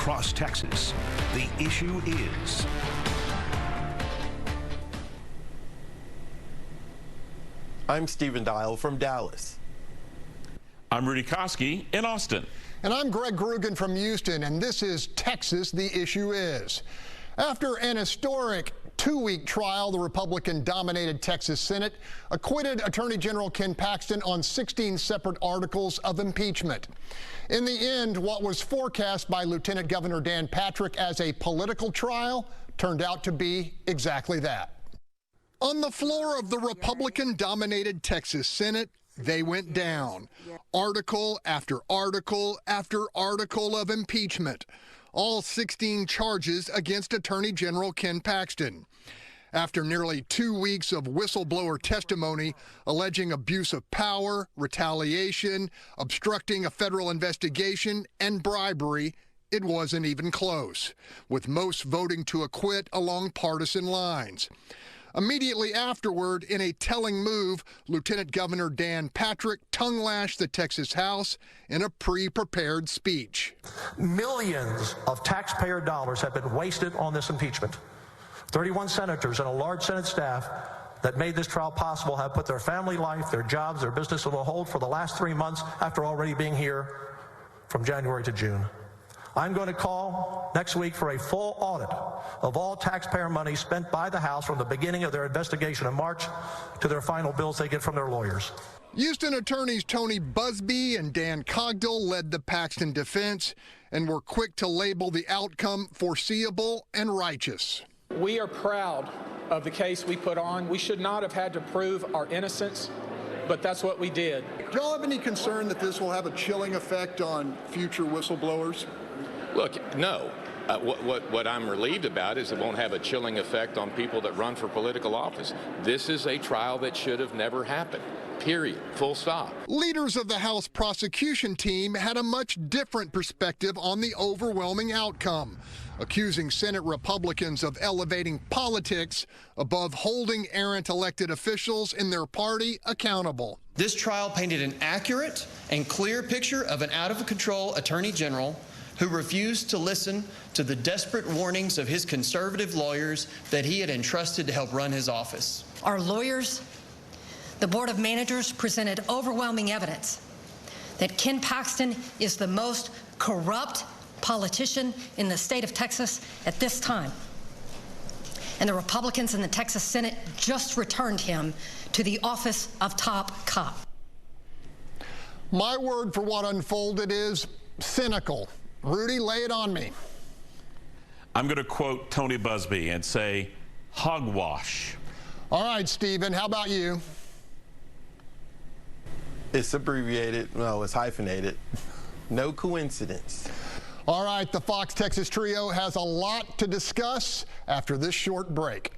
across Texas. The issue is... I'm Stephen Dial from Dallas. I'm Rudy Koski in Austin. And I'm Greg Grugan from Houston, and this is Texas, the issue is. After an historic two-week trial, the Republican-dominated Texas Senate acquitted Attorney General Ken Paxton on 16 separate articles of impeachment. In the end, what was forecast by Lieutenant Governor Dan Patrick as a political trial turned out to be exactly that. On the floor of the Republican-dominated Texas Senate, they went down. Article after article after article of impeachment. All 16 charges against Attorney General Ken Paxton. After nearly 2 weeks of whistleblower testimony alleging abuse of power, retaliation, obstructing a federal investigation, and bribery, it wasn't even close, with most voting to acquit along partisan lines. Immediately afterward, in a telling move, Lieutenant Governor Dan Patrick tongue-lashed the Texas House in a pre-prepared speech. Millions of taxpayer dollars have been wasted on this impeachment. 31 senators and a large Senate staff that made this trial possible have put their family life, their jobs, their business on hold for the last 3 months after already being here from January to June. I'm going to call next week for a full audit of all taxpayer money spent by the House from the beginning of their investigation in March to their final bills they get from their lawyers. Houston attorneys Tony Busby and Dan Cogdill led the Paxton defense and were quick to label the outcome foreseeable and righteous. We are proud of the case we put on. We should not have had to prove our innocence, but that's what we did. Do y'all have any concern that this will have a chilling effect on future whistleblowers? Look, no. What I'm relieved about is it won't have a chilling effect on people that run for political office. This is a trial that should have never happened. Period. Full stop. Leaders of the House prosecution team had a much different perspective on the overwhelming outcome, accusing Senate Republicans of elevating politics above holding errant elected officials in their party accountable. This trial painted an accurate and clear picture of an out-of-control Attorney General who refused to listen to the desperate warnings of his conservative lawyers that he had entrusted to help run his office. Our lawyers, the Board of Managers, presented overwhelming evidence that Ken Paxton is the most corrupt politician in the state of Texas at this time. And the Republicans in the Texas Senate just returned him to the office of top cop. My word for what unfolded is cynical. Rudy, lay it on me. I'm going to quote Tony Busby and say, hogwash. All right, Stephen, how about you? It's abbreviated. No, it's hyphenated. No coincidence. All right, the Fox Texas Trio has a lot to discuss after this short break.